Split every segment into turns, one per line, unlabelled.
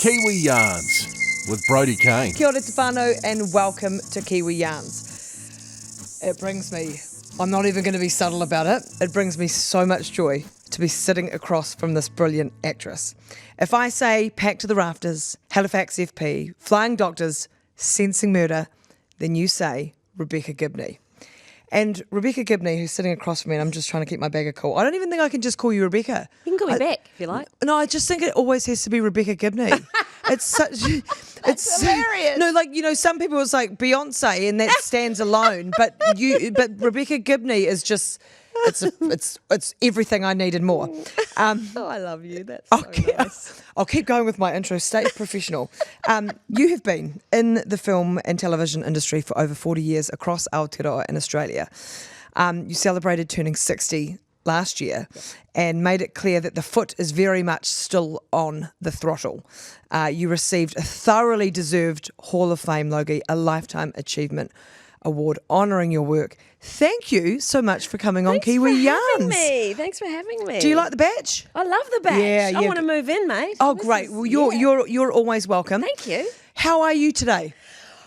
Kiwi Yarns with Brodie Kane.
Kia ora te whānau and welcome to Kiwi Yarns. It brings me, I'm not even going to be subtle about it, it brings me so much joy to be sitting across from this brilliant actress. If I say Packed to the Rafters, Halifax FP, Flying Doctors, Sensing Murder, then you say Rebecca Gibney. And Rebecca Gibney, who's sitting across from me, and I'm just trying to keep my bag of cool. I don't even think I can just call you Rebecca.
You can call me back if you like.
No, I just think it always has to be Rebecca Gibney. It's such... It's
hilarious.
No, like, you know, some people it's like Beyonce and that stands alone, but Rebecca Gibney is just... It's everything I need and more.
Oh, I love you. That's so nice.
I'll keep going with my intro. Stay professional. You have been in the film and television industry for over 40 years across Aotearoa in Australia. You celebrated turning 60 last year and made it clear that the foot is very much still on the throttle. You received a thoroughly deserved Hall of Fame Logie, a Lifetime Achievement Award honouring your work. Thank you so much for coming on Kiwi Yarns.
Thanks for having me.
Do you like the badge?
I love the badge.
Yeah,
I want to move in, mate.
Oh, great. Well, you're always welcome.
Thank you.
How are you today?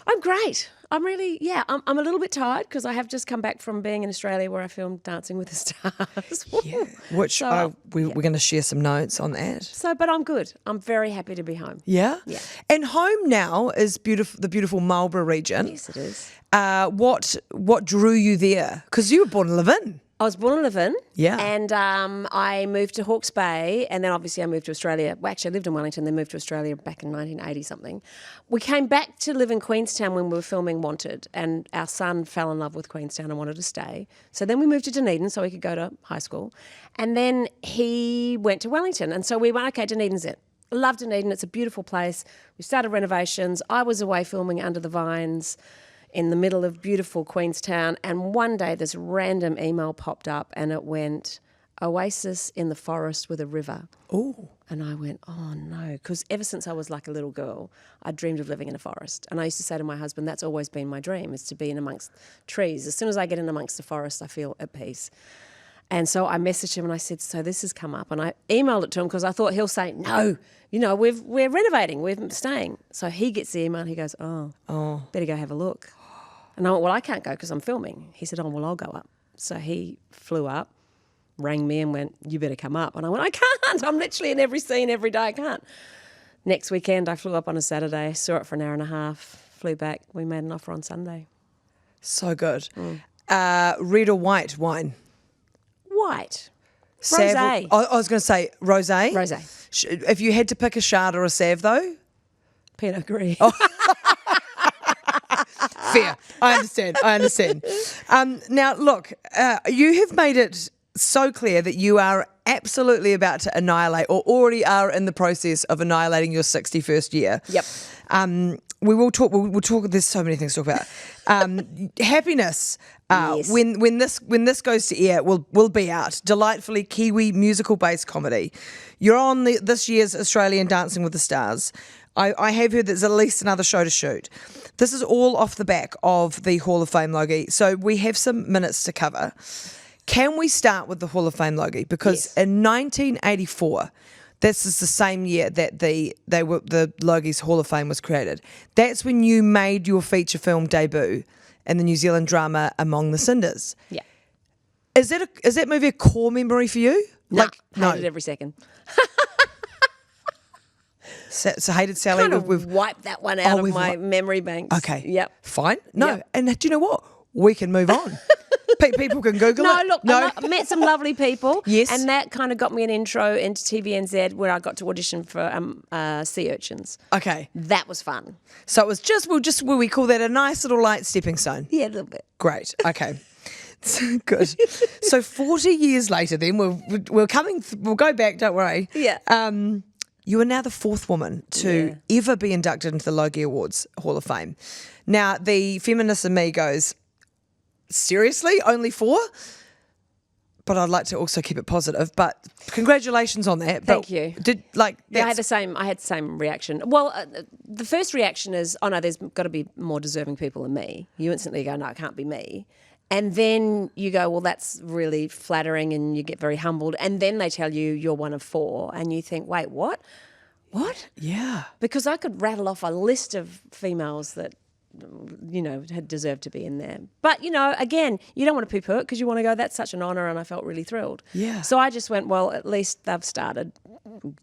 I'm great. I'm really, I'm a little bit tired because I have just come back from being in Australia where I filmed Dancing with the Stars.
Yeah, which we're going to share some notes on that.
But I'm good. I'm very happy to be home.
Yeah?
Yeah.
And home now is the beautiful Marlborough region.
Yes, it is.
What drew you there? Because you were born and live in.
I was born and live in.
Yeah.
And I moved to Hawke's Bay, and then obviously I moved to Australia. Well, actually, I lived in Wellington, then moved to Australia back in 1980-something. We came back to live in Queenstown when we were filming Wanted, and our son fell in love with Queenstown and wanted to stay. So then we moved to Dunedin so he could go to high school. And then he went to Wellington, and so we went, okay, Dunedin's it. I love Dunedin. It's a beautiful place. We started renovations. I was away filming Under the Vines in the middle of beautiful Queenstown, and one day this random email popped up and it went, Oasis in the forest with a river.
Oh.
And I went, oh no, because ever since I was like a little girl, I dreamed of living in a forest. And I used to say to my husband, that's always been my dream, is to be in amongst trees. As soon as I get in amongst the forest, I feel at peace. And so I messaged him and I said, so this has come up. And I emailed it to him because I thought he'll say, no, you know, we're renovating, we're staying. So he gets the email and he goes, oh, better go have a look. And I went, well, I can't go because I'm filming. He said, oh, well, I'll go up. So he flew up, rang me and went, you better come up. And I went, I can't. I'm literally in every scene every day. I can't. Next weekend, I flew up on a Saturday, saw it for an hour and a half, flew back. We made an offer on Sunday.
So good. Red or white wine?
White.
Rosé. I was going to say rosé.
Rosé.
If you had to pick a Chard or a Sauv, though?
Pinot Gris.
Oh. Fair. I understand. Now, look, you have made it so clear that you are absolutely about to annihilate or already are in the process of annihilating your 61st year.
Yep.
We'll talk. There's so many things to talk about. Happiness.
Yes.
When this goes to air, will be out. Delightfully Kiwi musical-based comedy. You're on this year's Australian Dancing with the Stars. I have heard there's at least another show to shoot. This is all off the back of the Hall of Fame Logie. So we have some minutes to cover. Can we start with the Hall of Fame Logie? Because in 1984, this is the same year that the Logies Hall of Fame was created. That's when you made your feature film debut in the New Zealand drama Among the Cinders.
Yeah.
Is that movie a core memory for you?
No, hated every second.
So hated Sally.
Kind of wiped that one out of my memory banks.
Okay.
Yep.
Fine. No.
Yep.
And do you know what? We can move on. People can Google it.
Look, I met some lovely people.
Yes.
And that kind of got me an intro into TVNZ where I got to audition for Sea Urchins.
Okay.
That was fun.
So it was will we call that a nice little light stepping stone?
Yeah, a little bit.
Great. Okay. Good. So 40 years later then, we'll go back, don't worry.
Yeah.
You are now the fourth woman to ever be inducted into the Logie Awards Hall of Fame. Now, the feminist in me goes, seriously? Only 4? But I'd like to also keep it positive. But congratulations on that.
Thank you.
I
had the same reaction. Well, the first reaction is, oh no, there's got to be more deserving people than me. You instantly go, no, it can't be me. And then you go, well, that's really flattering, and you get very humbled. And then they tell you you're one of 4, and you think, wait, what? What?
Yeah.
Because I could rattle off a list of females that, had deserved to be in there. But, again, you don't want to poo-poo it because you want to go, that's such an honour, and I felt really thrilled.
Yeah.
So I just went, well, at least they've started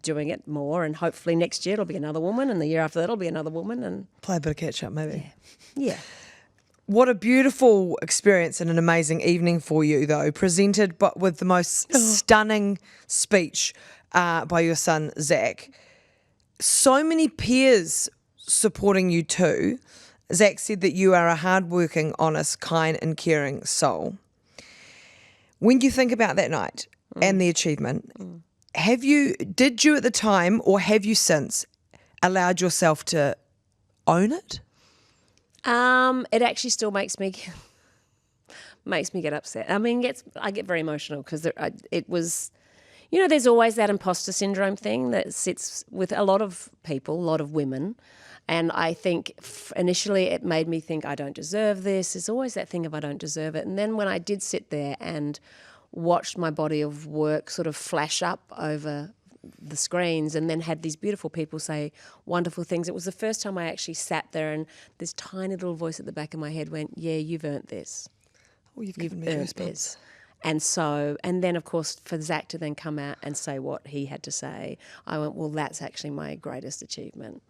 doing it more, and hopefully next year it'll be another woman, and the year after that it'll be another woman. And
Play a bit of catch-up, maybe.
yeah.
What a beautiful experience and an amazing evening for you, though, presented but with the most stunning speech by your son, Zach. So many peers supporting you too. Zach said that you are a hardworking, honest, kind and caring soul. When you think about that night and the achievement, did you at the time or have you since allowed yourself to own it?
It actually still makes me get upset. I mean, I get very emotional because it was, there's always that imposter syndrome thing that sits with a lot of people, a lot of women. And I think initially it made me think I don't deserve this. There's always that thing of I don't deserve it. And then when I did sit there and watched my body of work sort of flash up over the screens and then had these beautiful people say wonderful things, it was the first time I actually sat there and this tiny little voice at the back of my head went, yeah, you've earned this.
Oh, you've given me
earned
goosebumps.
this. And then, of course, for Zach to then come out and say what he had to say, I went, well, that's actually my greatest achievement.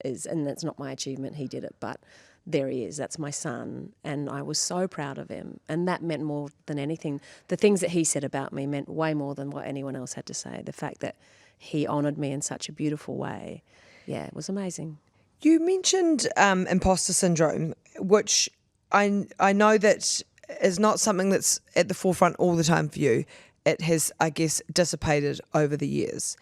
And that's not my achievement, he did it, but there he is, that's my son, and I was so proud of him, and that meant more than anything. The things that he said about me meant way more than what anyone else had to say. The fact that he honoured me in such a beautiful way, it was amazing.
You mentioned imposter syndrome, which I know that is not something that's at the forefront all the time for you. It has, I guess, dissipated over the years.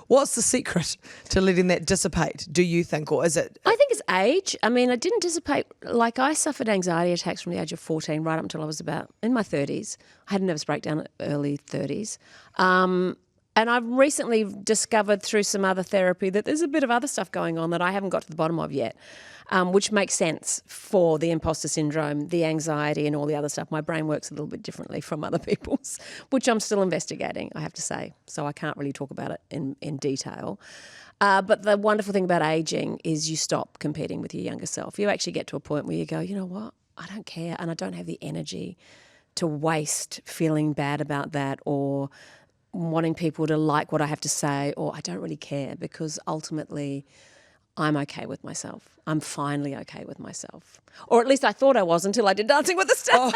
What's the secret to letting that dissipate, do you think, or is it?
I think it's age. I mean, it didn't dissipate. Like, I suffered anxiety attacks from the age of 14 right up until I was about in my 30s. I had a nervous breakdown at early 30s. And I've recently discovered through some other therapy that there's a bit of other stuff going on that I haven't got to the bottom of yet, which makes sense for the imposter syndrome, the anxiety and all the other stuff. My brain works a little bit differently from other people's, which I'm still investigating, I have to say. So I can't really talk about it in detail. But the wonderful thing about aging is you stop competing with your younger self. You actually get to a point where you go, you know what, I don't care, and I don't have the energy to waste feeling bad about that or wanting people to like what I have to say, or I don't really care, because ultimately I'm okay with myself. I'm finally okay with myself. Or at least I thought I was until I did Dancing with the Stars.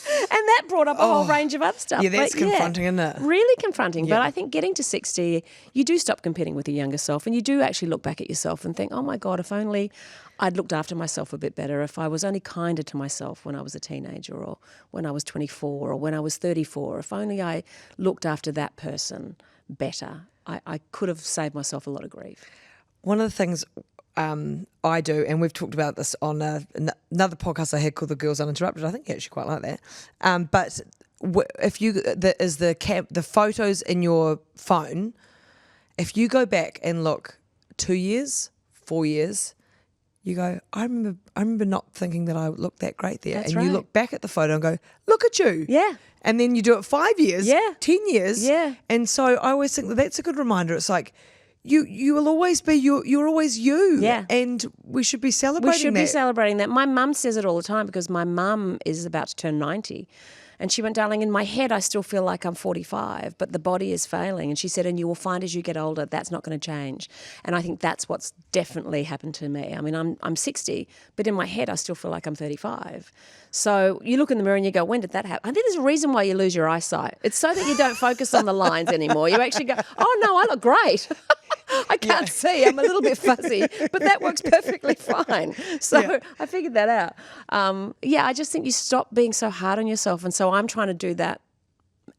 And that brought up a whole range of other stuff.
Yeah, that's confronting, isn't it?
Really confronting. Yeah. But I think getting to 60, you do stop competing with your younger self, and you do actually look back at yourself and think, oh my God, if only I'd looked after myself a bit better, if I was only kinder to myself when I was a teenager or when I was 24 or when I was 34, if only I looked after that person better, I could have saved myself a lot of grief.
One of the things I do, and we've talked about this on another podcast I had called The Girls Uninterrupted. I think you actually quite like that. But if the photos in your phone, if you go back and look 2 years, 4 years, you go, I remember not thinking that I looked that great there.
That's
and
right.
you look back at the photo and go, look at you.
Yeah.
And then you do it 5 years, 10 years.
Yeah.
And so I always think that's a good reminder. It's like, you will always be you're always you.
Yeah.
And we should be celebrating that.
We should be celebrating that. My mum says it all the time because my mum is about to turn 90. And she went, darling, in my head I still feel like I'm 45, but the body is failing. And she said, and you will find as you get older, that's not going to change. And I think that's what's definitely happened to me. I mean, I'm 60, but in my head I still feel like I'm 35. So you look in the mirror and you go, when did that happen? I think there's a reason why you lose your eyesight. It's so that you don't focus on the lines anymore. You actually go, oh no, I look great. I can't see. I'm a little bit fuzzy, but that works perfectly fine. So I figured that out. I just think you stop being so hard on yourself. And so I'm trying to do that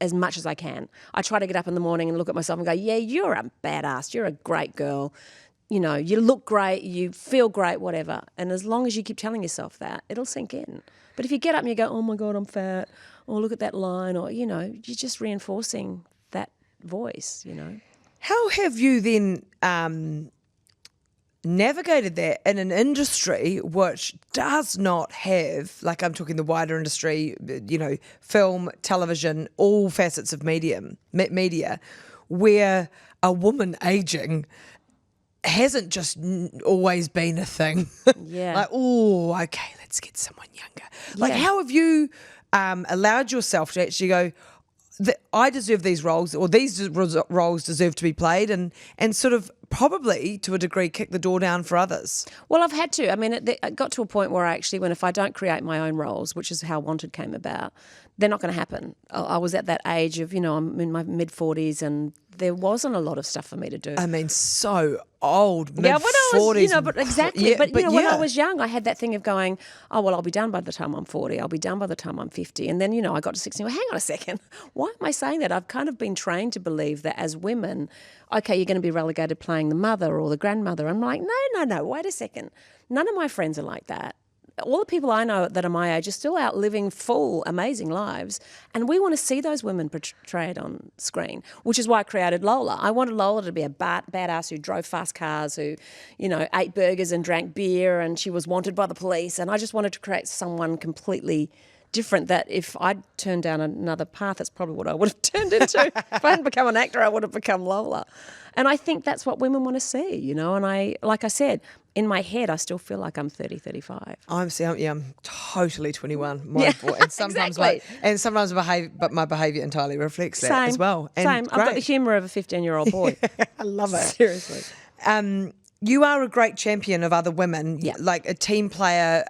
as much as I can. I try to get up in the morning and look at myself and go, yeah, you're a badass. You're a great girl. You know, you look great, you feel great, whatever. And as long as you keep telling yourself that, it'll sink in. But if you get up and you go, oh my God, I'm fat, or look at that line, or, you know, you're just reinforcing that voice, you know.
How have you then navigated that in an industry which does not have, like I'm talking the wider industry, you know, film, television, all facets of media, where a woman aging hasn't just always been a thing.
Yeah.
Like, oh, okay, let's get someone younger. Like,
Yeah.
how have you allowed yourself to actually go, I deserve these roles, or these roles deserve to be played, and sort of probably to a degree kick the door down for others?
Well, I've had to. I mean, it got to a point where I actually, if I don't create my own roles, which is how Wanted came about, they're not going to happen. I was at that age of, I'm in my mid-40s, and there wasn't a lot of stuff for me to do.
I mean, so old, mid-40s.
Yeah, when I was, but exactly.
Yeah,
but when
yeah.
I was young, I had that thing of going, oh, well, I'll be done by the time I'm 40. I'll be done by the time I'm 50. And then, I got to 60. Well, hang on a second. Why am I saying that? I've kind of been trained to believe that as women, okay, you're going to be relegated playing the mother or the grandmother. I'm like, no, wait a second. None of my friends are like that. All the people I know that are my age are still out living full, amazing lives, and we want to see those women portrayed on screen, which is why I created Lola. I wanted Lola to be a badass who drove fast cars, who, ate burgers and drank beer, and she was wanted by the police, and I just wanted to create someone completely different that if I'd turned down another path, that's probably what I would have turned into. If I hadn't become an actor, I would have become Lola. And I think that's what women want to see, and like I said, in my head, I still feel like I'm 30, 35.
I'm totally 21. And sometimes
exactly.
my behaviour entirely reflects that
Same,
as well. And
same. I've got the humour of a 15-year-old boy.
I love it.
Seriously.
You are a great champion of other women, like a team player.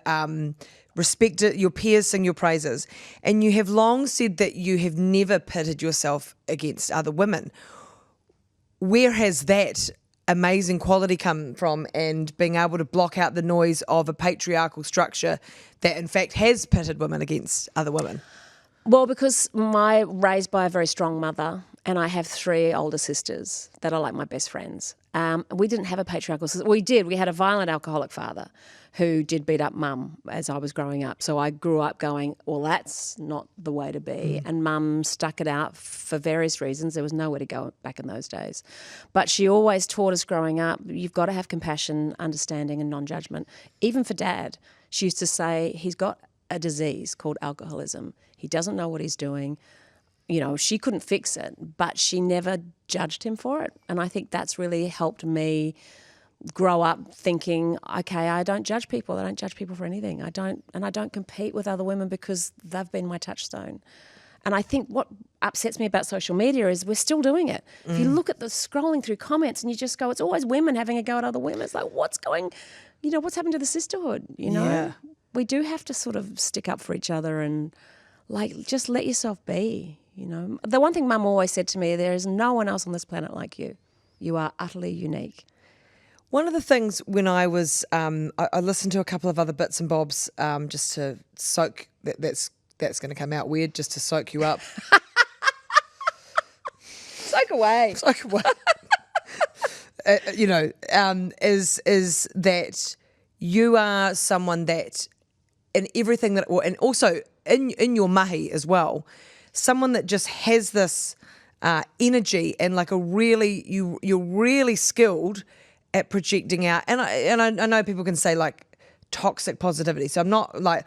Respect it, your peers sing your praises, and you have long said that you have never pitted yourself against other women. Where has that amazing quality come from, and being able to block out the noise of a patriarchal structure that in fact has pitted women against other women?
Well, because raised by a very strong mother, and I have 3 older sisters that are like my best friends. We didn't have a patriarchal system. We did. We had a violent alcoholic father who did beat up mum as I was growing up. So I grew up going, well, that's not the way to be. And mum stuck it out for various reasons. There was nowhere to go back in those days. But she always taught us growing up, you've got to have compassion, understanding and non-judgment. Even for Dad, she used to say he's got a disease called alcoholism. He doesn't know what he's doing. She couldn't fix it, but she never judged him for it. And I think that's really helped me grow up thinking, okay, I don't judge people. I don't judge people for anything. I don't compete with other women because they've been my touchstone. And I think what upsets me about social media is we're still doing it. If you look at the scrolling through comments and you just go, it's always women having a go at other women. It's like, what's happened to the sisterhood?
Yeah.
We do have to sort of stick up for each other and just let yourself be. The one thing Mum always said to me, there is no one else on this planet like you. You are utterly unique.
One of the things when I was, I listened to a couple of other bits and bobs just to soak, that's going to come out weird, just to soak you up.
Soak away.
Soak away. Is that you are someone that in everything that, and also in your mahi as well, someone that just has this energy and like you're really skilled at projecting out. And I know people can say like toxic positivity. So I'm not like,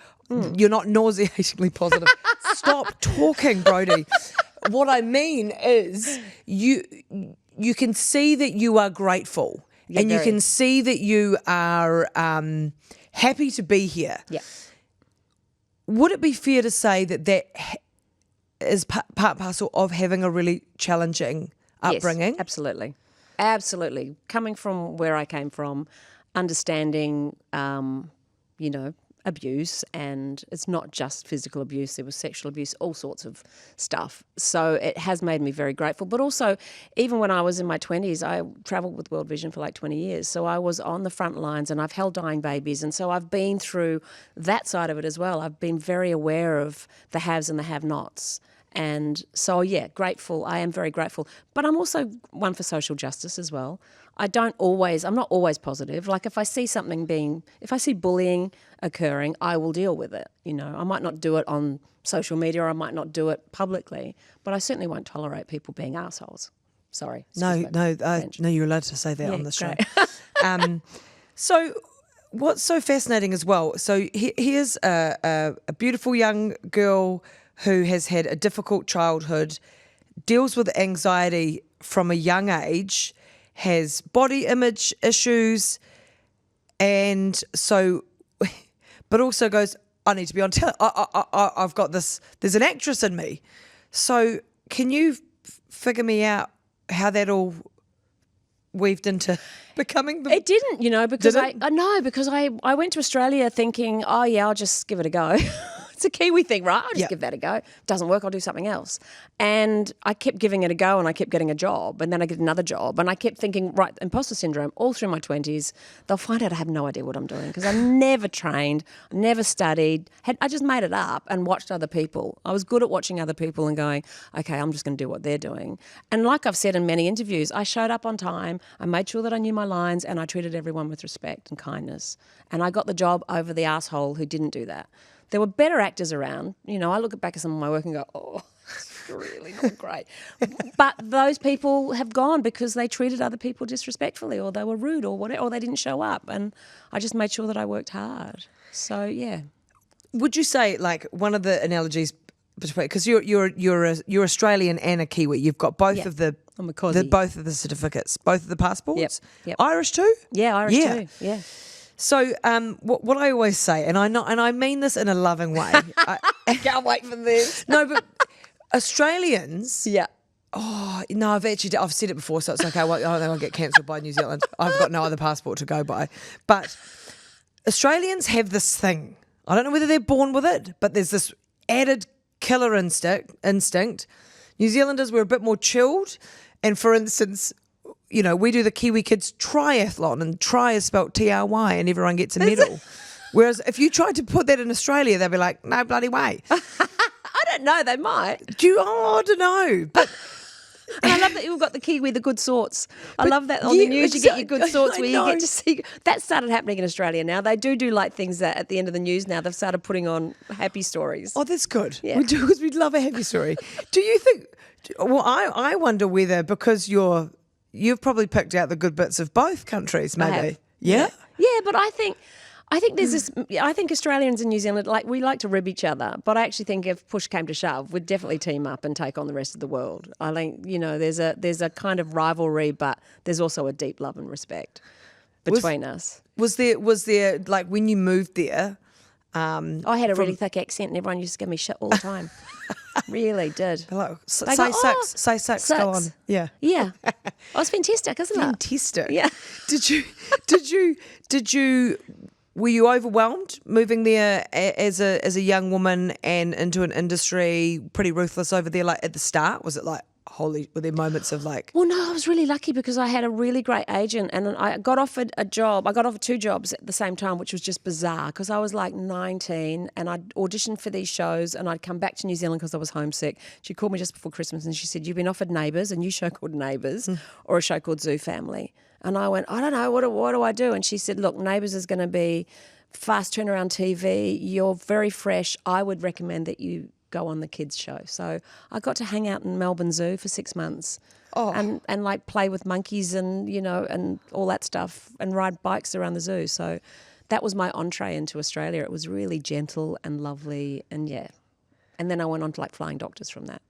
you're not nauseatingly positive. Stop talking, Brodie. What I mean is you can see that you are grateful.
Yeah,
and you can see that you are happy to be here.
Yeah.
Would it be fair to say that is part and parcel of having a really challenging upbringing?
Yes, absolutely. Absolutely. Coming from where I came from, understanding, abuse, and it's not just physical abuse, there was sexual abuse, all sorts of stuff. So it has made me very grateful. But also, even when I was in my 20s, I travelled with World Vision for like 20 years. So I was on the front lines and I've held dying babies. And so I've been through that side of it as well. I've been very aware of the haves and the have-nots. And so, grateful. I am very grateful. But I'm also one for social justice as well. I'm not always positive. Like if I see bullying occurring, I will deal with it. I might not do it on social media or I might not do it publicly, but I certainly won't tolerate people being assholes. Sorry.
No, you're allowed to say that on the show. So what's so fascinating as well, so here's a beautiful young girl who has had a difficult childhood, deals with anxiety from a young age has body image issues, and so, but also goes, I need to be on television. I've got this. There's an actress in me. So can you figure me out how that all weaved into becoming the...
It didn't, because
Did it?
because I went to Australia thinking, oh yeah, I'll just give it a go. It's a Kiwi thing, right? I'll just give that a go. Doesn't work, I'll do something else. And I kept giving it a go, and I kept getting a job, and then I get another job, and I kept thinking, right, imposter syndrome, all through my 20s, they'll find out I have no idea what I'm doing because I never trained, never studied. I just made it up and watched other people. I was good at watching other people and going, okay, I'm just going to do what they're doing. And like I've said in many interviews, I showed up on time, I made sure that I knew my lines, and I treated everyone with respect and kindness. And I got the job over the asshole who didn't do that. There were better actors around. I look back at some of my work and go, oh, it's really not great. But those people have gone because they treated other people disrespectfully, or they were rude, or whatever, or they didn't show up. And I just made sure that I worked hard. So, yeah.
Would you say, like, one of the analogies between, because you're Australian and a Kiwi, you've got both of
I'm a Aussie.
both of the certificates, both of the passports.
Yep.
Irish too.
Yeah, Irish too. Yeah.
So, what I always say, and I mean this in a loving way.
I can't wait for this.
No, but Australians.
Yeah.
Oh no, I've said it before, so it's okay. I don't think I'll get cancelled by New Zealand. I've got no other passport to go by. But Australians have this thing. I don't know whether they're born with it, but there's this added killer instinct. New Zealanders, we're a bit more chilled, and for instance, we do the Kiwi Kids triathlon, and tri is spelt T-R-Y, and everyone gets a medal. Whereas if you tried to put that in Australia, they'd be like, no bloody way.
I don't know, they might.
I don't know. But
and I love that you've got the Kiwi, the good sorts. I love that on the news you get your good sorts where you get to see. That started happening in Australia now. They do like things that at the end of the news now they've started putting on happy stories.
Oh, that's good.
Yeah.
We do, because we'd love a happy story. Do you think, well, I wonder whether, because you've probably picked out the good bits of both countries, maybe.
I have.
Yeah?
Yeah, but I think there's this. I think Australians and New Zealand, we like to rib each other, but I actually think if push came to shove, we'd definitely team up and take on the rest of the world. I think there's a kind of rivalry, but there's also a deep love and respect between us.
Was there like when you moved there?
I had a really thick accent, and everyone used to give me shit all the time. Really did.
Like,
They
say
go,
six,
six.
go on. Yeah.
Yeah. Oh, it's fantastic, isn't it?
Fantastic.
Yeah.
Did you were you overwhelmed moving there as a young woman and into an industry pretty ruthless over there, like at the start? Was it like, were there moments of like...
Well, no, I was really lucky because I had a really great agent, and I got offered a job. I got offered 2 jobs at the same time, which was just bizarre because I was like 19 and I'd auditioned for these shows, and I'd come back to New Zealand because I was homesick. She called me just before Christmas and she said, you've been offered Neighbours, a new show called Neighbours, or a show called Zoo Family. And I went, I don't know, what do I do? And she said, look, Neighbours is going to be fast turnaround TV. You're very fresh. I would recommend that you go on the kids show. So I got to hang out in Melbourne Zoo for 6 months and like play with monkeys and, and all that stuff and ride bikes around the zoo. So that was my entree into Australia. It was really gentle and lovely and yeah. And then I went on to like Flying Doctors from that.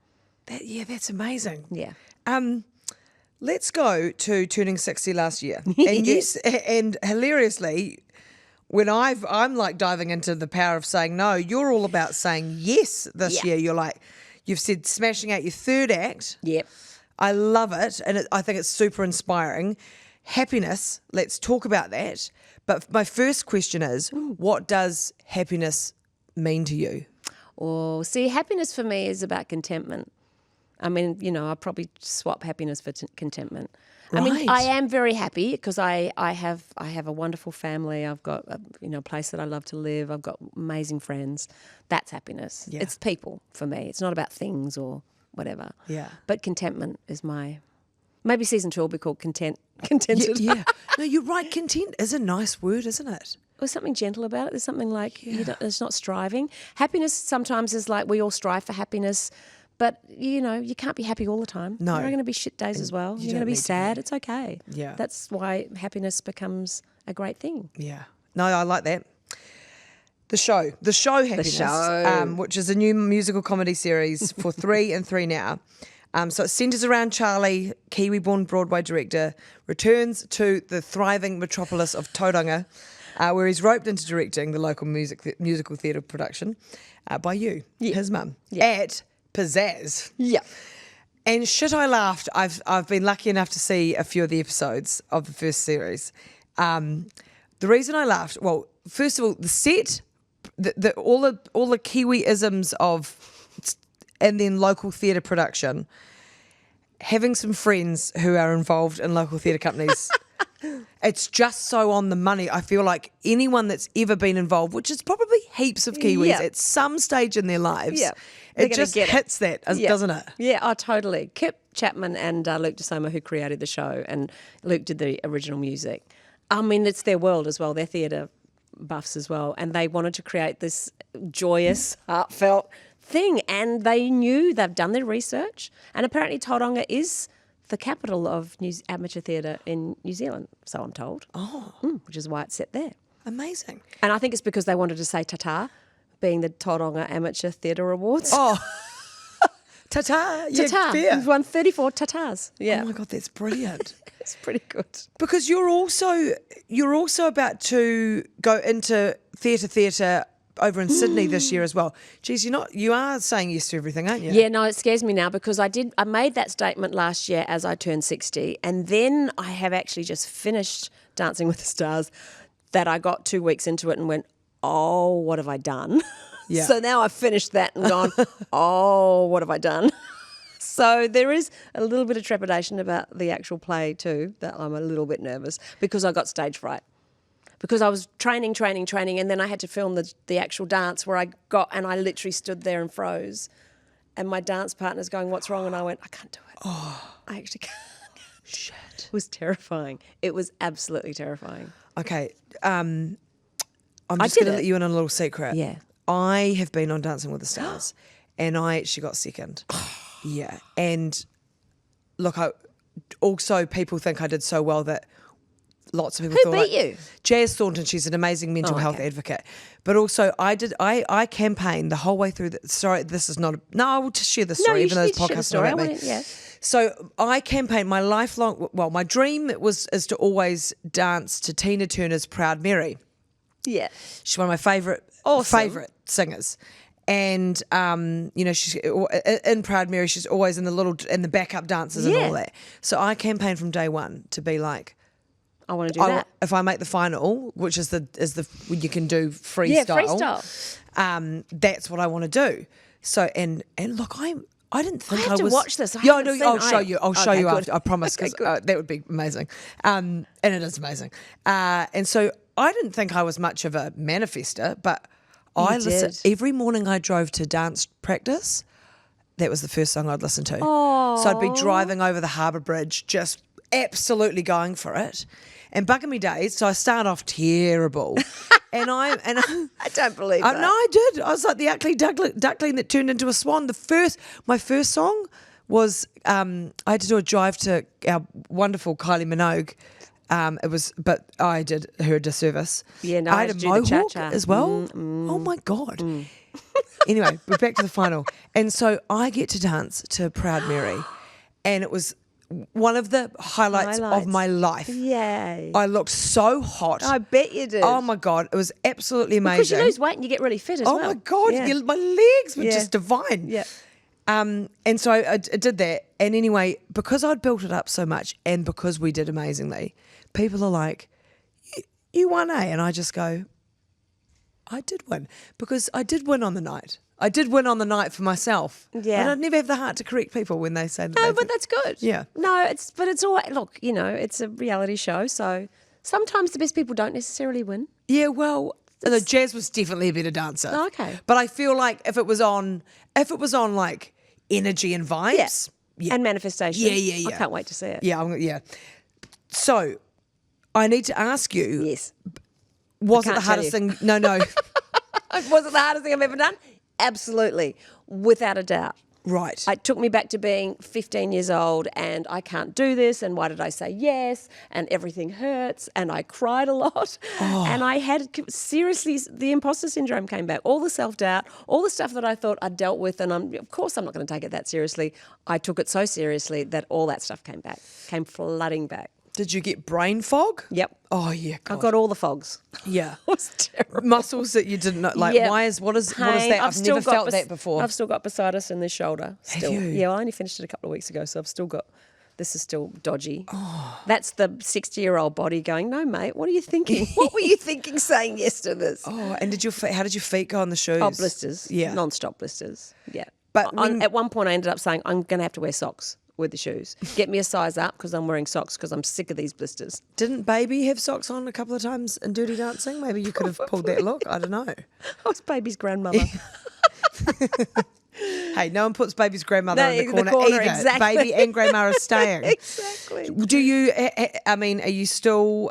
That's amazing.
Yeah.
Let's go to turning 60 last year.
Yes.
And hilariously, when I'm like diving into the power of saying no, you're all about saying yes this year. You're like, you've said smashing out your 3rd act.
Yep.
I love it, and I think it's super inspiring. Happiness, let's talk about that. But my first question is, what does happiness mean to you?
Oh, see, happiness for me is about contentment. I mean, I'll probably swap happiness for contentment.
Right.
I mean, I am very happy because I have a wonderful family. I've got a place that I love to live. I've got amazing friends. That's happiness.
Yeah.
It's people for me. It's not about things or whatever.
Yeah.
But contentment is maybe season 2 will be called contented.
Yeah. No, you're right. Content is a nice word, isn't it?
There's something gentle about it. There's something like it's not striving. Happiness sometimes is like we all strive for happiness. But, you can't be happy all the time.
No.
There are going to be shit days as well. You're going to be sad. It's okay.
Yeah.
That's why happiness becomes a great thing.
Yeah. No, I like that. The show Happiness,
show.
which is a new musical comedy series for 3 and 3 now. So it centres around Charlie, Kiwi-born Broadway director, returns to the thriving metropolis of Tauranga, where he's roped into directing the local musical theatre production by you, his mum, at Pizzazz.
Yeah.
And shit, I laughed. I've been lucky enough to see a few of the episodes of the first series. The reason I laughed, well, first of all, the set, all the Kiwi-isms of, and then local theatre production, having some friends who are involved in local theatre companies, it's just so on the money. I feel like anyone that's ever been involved, which is probably heaps of Kiwis at some stage in their lives, it just hits that, doesn't it?
Yeah, oh, totally. Kip Chapman and Luke DeSoma, who created the show, and Luke did the original music. I mean, it's their world as well. They're theatre buffs as well, and they wanted to create this joyous, heartfelt thing, and they knew, they've done their research, and apparently Tauranga is the capital of amateur theatre in New Zealand, so I'm told. Which is why it's set there.
Amazing.
And I think it's because they wanted to say ta-ta, being the Tauranga Amateur Theatre Awards.
Oh, ta-ta.
Ta-ta.
Yeah,
We've won 34 ta-tas. Yeah.
Oh my God, that's brilliant.
It's pretty good.
Because you're also about to go into theatre over in Sydney this year as well. Geez, you are saying yes to everything, aren't you?
Yeah, no, it scares me now because I made that statement last year as I turned 60, and then I have actually just finished Dancing with the Stars that I got 2 weeks into it and went, oh, what have I done?
Yeah.
So now I've finished that and gone, oh, what have I done? So there is a little bit of trepidation about the actual play too, that I'm a little bit nervous because I got stage fright. Because I was training, and then I had to film the actual dance where I literally stood there and froze. And my dance partner's going, what's wrong? And I went, I can't do it. Oh. I actually can't.
Shit.
It was terrifying. It was absolutely terrifying.
Okay. I'm just going to let you in on a little secret.
Yeah.
I have been on Dancing with the Stars and I actually got second. Yeah. And look, also people think I did so well that lots of people
Who
thought
beat you?
Jazz Thornton. She's an amazing mental health advocate, but also I campaigned the whole way through. Sorry, this is not. I will just share the story, even though this podcast is not about me.
Yeah.
So I campaigned my lifelong. Well, my dream is to always dance to Tina Turner's "Proud Mary."
Yeah.
She's one of my favourite singers. And she's in Proud Mary. She's always in the backup dances and all that. So I campaigned from day one to be like,
I want to do that.
If I make the final, which is the when you can do freestyle.
Yeah, freestyle.
That's what I want to do. So and look, I didn't think I
have to
was.
watch this.
I'll show you. I'll show you
good.
after. I promise, because that would be amazing. And it is amazing. And so I didn't think I was much of a manifester, but I listened every morning. I drove to dance practice. That was the first song I'd listen to.
Oh.
So I'd be driving over the Harbour Bridge, just absolutely going for it. And Bugger Me Days, so I start off terrible. and I
don't believe that.
No, I did. I was like the ugly duckling that turned into a swan. My first song was I had to do a jive to our wonderful Kylie Minogue. But I did her a disservice.
Yeah, no,
I had a mohawk as well. Oh my God. Anyway, we're back to the final. And so I get to dance to Proud Mary. And it was one of the highlights of my life.
Yay.
I looked so hot.
I bet you did.
Oh my God. It was absolutely amazing.
Because you lose weight and you get really fit as well.
Oh my God.
Yeah.
My legs were just divine.
Yeah.
And so I did that. And anyway, because I'd built it up so much and because we did amazingly, people are like, you won, eh? And I just go, I did win. Because I did win on the night. I did win on the night for myself.
Yeah.
But I'd never have the heart to correct people when they say that.
No, but that's good.
Yeah.
No, it's all, look, it's a reality show, so sometimes the best people don't necessarily win.
Yeah, well, Jazz was definitely a better dancer.
Oh, okay.
But I feel like if it was on like energy and vibes. Yeah.
And manifestation.
Yeah.
I can't wait to see it.
Yeah. So I need to ask you.
Yes.
Was it the hardest thing? No.
Was it the hardest thing I've ever done? Absolutely. Without a doubt.
Right.
It took me back to being 15 years old and I can't do this and why did I say yes and everything hurts and I cried a lot and I had seriously the imposter syndrome came back, all the self-doubt, all the stuff that I thought I'd dealt with and of course I'm not going to take it that seriously. I took it so seriously that all that stuff came flooding back.
Did you get brain fog?
Yep.
Oh yeah, God.
I got all the fogs.
Yeah.
It was terrible.
Muscles that you didn't know. Like,
Yep.
what is
Pain.
that? I've never felt that before.
I've still got bursitis in this shoulder. Still.
you?
Yeah, I only finished it a couple of weeks ago, so I've still got. This is still dodgy. Oh. That's the 60-year-old body going, no, mate, what are you thinking? What were you thinking saying yes to this?
Oh, and how did your feet go on the shoes?
Oh, blisters.
Yeah.
Non-stop blisters. Yeah.
But
at one point I ended up saying, I'm going to have to wear socks with the shoes. Get me a size up because I'm wearing socks because I'm sick of these blisters.
Didn't Baby have socks on a couple of times in Dirty Dancing? Maybe you could have pulled that look. I don't know.
I was Baby's grandmother.
Hey, no one puts Baby's grandmother in the corner either.
Exactly.
Baby and grandma are staying.
Exactly.
Do you, I mean, are you still,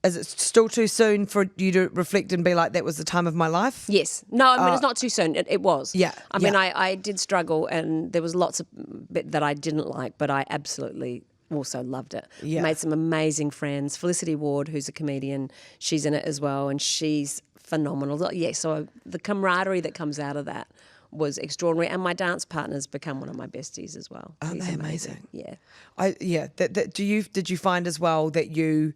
is it still too soon for you to reflect and be like, that was the time of my life?
Yes. No, I mean, it's not too soon. It was.
Yeah,
I mean, I did struggle and there was lots of bit that I didn't like, but I absolutely also loved it.
Yeah.
Made some amazing friends. Felicity Ward, who's a comedian, she's in it as well and she's phenomenal. Yeah, so the camaraderie that comes out of that was extraordinary, and my dance partner's become one of my besties as well.
Aren't they amazing?
Yeah.
Did you find as well that you,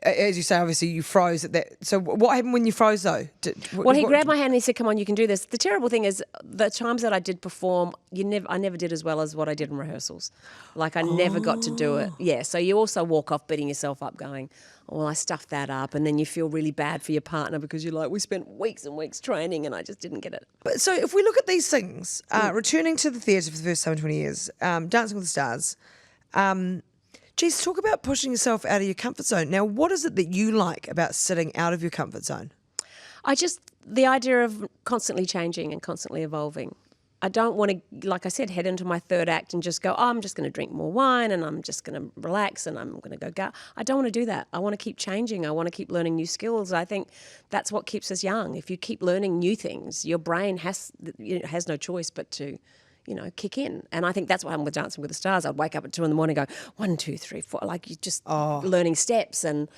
as you say, obviously you froze at that. So what happened when you froze though?
Well, he grabbed my hand and he said, "Come on, you can do this." The terrible thing is, the times that I did perform, I never did as well as what I did in rehearsals. Like I never got to do it. Yeah. So you also walk off beating yourself up, going, "Oh, well, I stuffed that up," and then you feel really bad for your partner because you're like, "We spent weeks and weeks training, and I just didn't get it."
But so if we look at these things, returning to the theatre for the first time in 20 years, Dancing with the Stars. Geez, talk about pushing yourself out of your comfort zone. Now, what is it that you like about sitting out of your comfort zone?
The idea of constantly changing and constantly evolving. I don't want to, like I said, head into my third act and just go, oh, I'm just going to drink more wine and I'm just going to relax and I'm going to go. I don't want to do that. I want to keep changing. I want to keep learning new skills. I think that's what keeps us young. If you keep learning new things, your brain has no choice but to kick in. And I think that's what happened with Dancing with the Stars. I'd wake up at 2 a.m. and go, 1, 2, 3, 4, like you just learning steps. And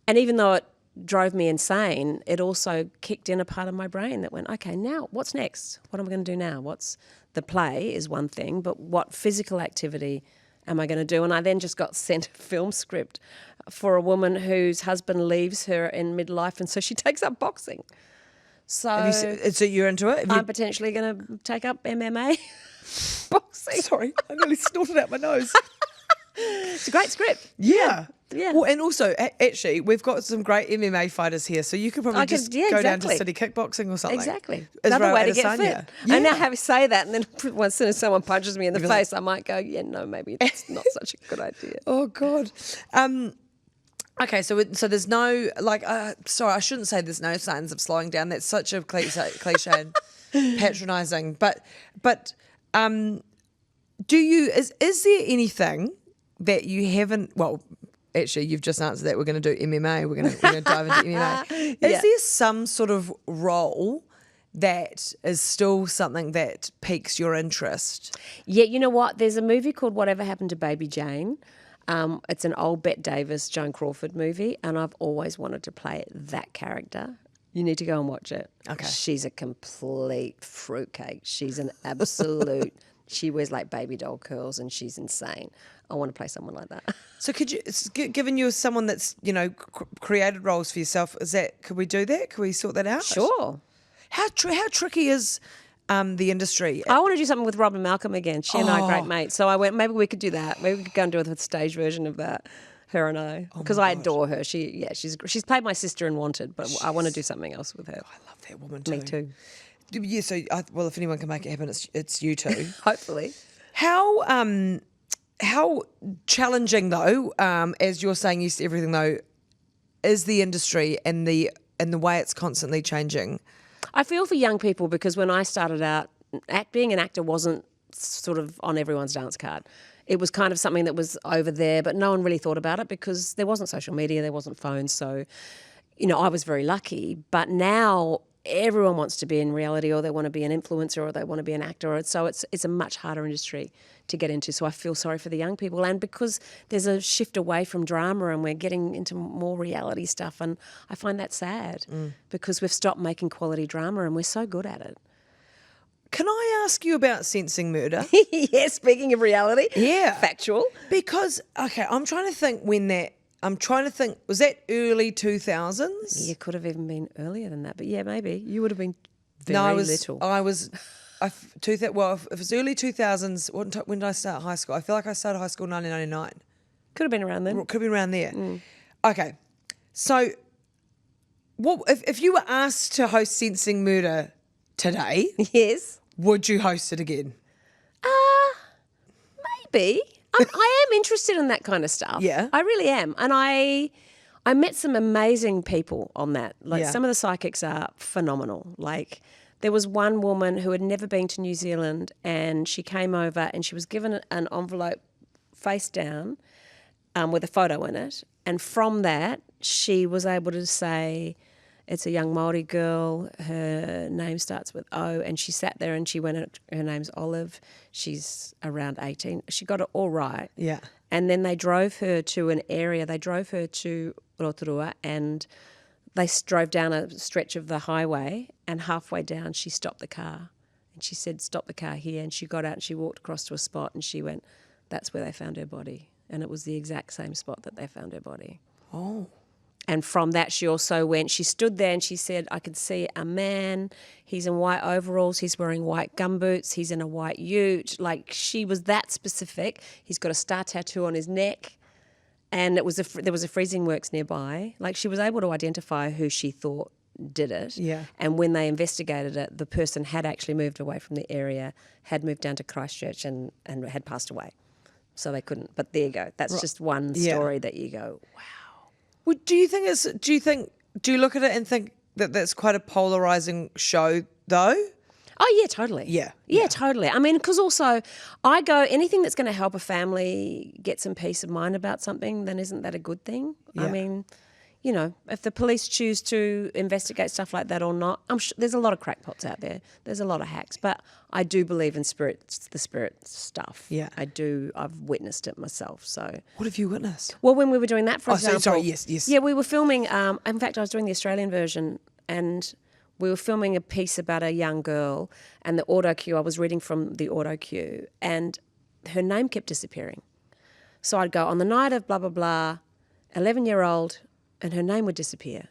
even though it drove me insane, it also kicked in a part of my brain that went, okay, now what's next? What am I going to do now? The play is one thing, but what physical activity am I going to do? And I then just got sent a film script for a woman whose husband leaves her in midlife, and so she takes up boxing. So
you're into it?
I'm potentially going to take up MMA. Boxing.
Sorry, I nearly snorted out my nose.
It's a great script.
Yeah.
Yeah.
Well, and also, actually, we've got some great MMA fighters here, so you could probably go down to city kickboxing or something.
Exactly.
Israel
Another way to get
Adesanya.
fit.
Yeah.
I now have to say that, and then as soon as someone punches me in the face, I might go, yeah, no, maybe it's not such a good idea.
Oh, God. Okay, so there's no, sorry, I shouldn't say there's no signs of slowing down. That's such a cliche and patronising. But is there anything that you haven't, well, actually, you've just answered that. We're going to do MMA. We're going to dive into MMA. Is there some sort of role that is still something that piques your interest?
Yeah, you know what? There's a movie called Whatever Happened to Baby Jane. It's an old Bette Davis, Joan Crawford movie, and I've always wanted to play that character. You need to go and watch it. Okay. She's a complete fruitcake. She's an absolute... She wears like baby doll curls and she's insane. I want to play someone like that. So
could you, given you're someone that's, created roles for yourself, could we do that? Could we sort that out?
Sure.
How tricky is the industry?
I want to do something with Rob and Malcolm again. She and I are great mates. So I went, maybe we could do that. Maybe we could go and do a stage version of that. Her and I, because I adore her. She's played my sister in Wanted, but I want to do something else with her.
I love that woman too.
Me too.
Yeah, so if anyone can make it happen, it's you two.
Hopefully.
How challenging though, as you're saying yes to everything though, is the industry and the way it's constantly changing?
I feel for young people because when I started out, being an actor wasn't sort of on everyone's dance card. It was kind of something that was over there, but no one really thought about it because there wasn't social media, there wasn't phones. So, I was very lucky. But now everyone wants to be in reality, or they want to be an influencer, or they want to be an actor. So it's a much harder industry to get into. So I feel sorry for the young people. And because there's a shift away from drama and we're getting into more reality stuff, and I find that sad because we've stopped making quality drama and we're so good at it.
Can I ask you about Sensing Murder?
Yeah, speaking of reality.
Yeah.
Factual.
Because, okay, I'm trying to think was that early 2000s?
Yeah, could have even been earlier than that. But yeah, maybe. You would have been very little.
If it was early 2000s, when did I start high school? I feel like I started high school in 1999.
Could have been around then.
Could have been around there. Okay, so if you were asked to host Sensing Murder today,
Yes.
would you host it again?
Maybe. I am interested in that kind of stuff.
Yeah.
I really am. And I met some amazing people on that. Like
Yeah.
some of the psychics are phenomenal. Like there was one woman who had never been to New Zealand, and she came over and she was given an envelope face down with a photo in it. And from that, she was able to say, it's a young Māori girl, her name starts with O, and she sat there and she went, her name's Olive, she's around 18. She got it all right.
Yeah.
And then they drove her to an area, they drove her to Rotorua, and they drove down a stretch of the highway, and halfway down she stopped the car. And she said, stop the car here. And she got out and she walked across to a spot and she went, that's where they found her body. And it was the exact same spot that they found her body.
Oh.
And from that, she also went, she stood there and she said, I could see a man, he's in white overalls, he's wearing white gumboots, he's in a white ute. Like, she was that specific. He's got a star tattoo on his neck. And there was a freezing works nearby. Like, she was able to identify who she thought did it.
Yeah.
And when they investigated it, the person had actually moved away from the area, had moved down to Christchurch and had passed away. So they couldn't. But there you go. That's just one story that you go, wow.
Well, do you look at it and think that that's quite a polarizing show, though?
Oh, yeah, totally.
Yeah.
Totally. I mean, because also I go, anything that's going to help a family get some peace of mind about something, then isn't that a good thing?
Yeah.
I mean, you know, if the police choose to investigate stuff like that or not, I'm sure there's a lot of crackpots out there. There's a lot of hacks. But I do believe in the spirit stuff.
Yeah.
I do. I've witnessed it myself. So.
What have you witnessed?
Well, when we were doing that, for example.
Sorry, yes.
Yeah, we were filming, in fact, I was doing the Australian version, and we were filming a piece about a young girl, and the auto cue, I was reading from the auto cue, and her name kept disappearing. So I'd go, on the night of blah, blah, blah, 11-year-old, and her name would disappear.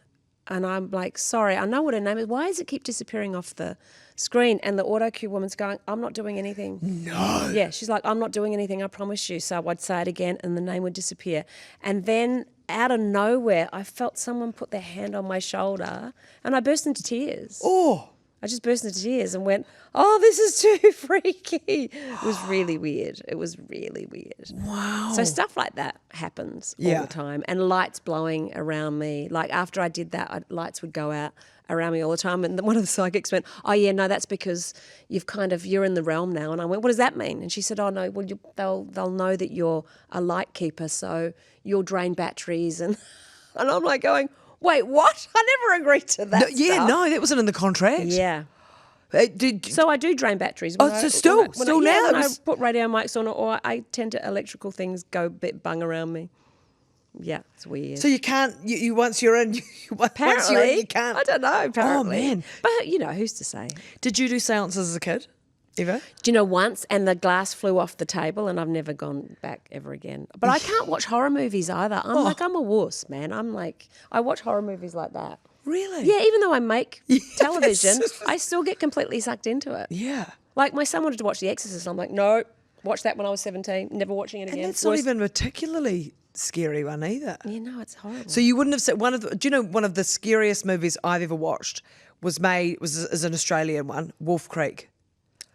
And I'm like, sorry, I know what her name is. Why does it keep disappearing off the screen? And the auto cue woman's going, I'm not doing anything.
No.
Yeah, she's like, I'm not doing anything, I promise you. So I'd say it again and the name would disappear. And then out of nowhere, I felt someone put their hand on my shoulder and I burst into tears.
Oh.
I just burst into tears and went, oh, this is too freaky. It was really weird.
Wow.
So stuff like that happens all the time. And lights blowing around me. Like after I did that, lights would go out around me all the time. And one of the psychics went, oh, yeah, no, that's because you're in the realm now. And I went, what does that mean? And she said, oh, no, well, they'll know that you're a light keeper, so you'll drain batteries. And I'm like going, wait, what? I never agreed to that.
No, that wasn't in the contract.
Yeah.
Did
So I do drain batteries.
Still now.
When I put radio mics on, or I tend to electrical things go a bit bung around me. Yeah, it's weird.
So you can't. You once you're in,
Apparently,
you can't.
I don't know. Apparently,
Oh man!
But you know, who's to say?
Did you do seances as a kid? Ever?
Do you know once? And the glass flew off the table, and I've never gone back ever again. But I can't watch horror movies either. I'm a wuss, man. I watch horror movies like that.
Really?
Yeah, even though I make television, I still get completely sucked into it.
Yeah.
Like my son wanted to watch The Exorcist. I'm like, no, watched that when I was 17, never watching it again.
And that's not even a particularly scary one either.
Yeah, no, it's horrible.
So you wouldn't have said do you know one of the scariest movies I've ever watched was an Australian one, Wolf Creek.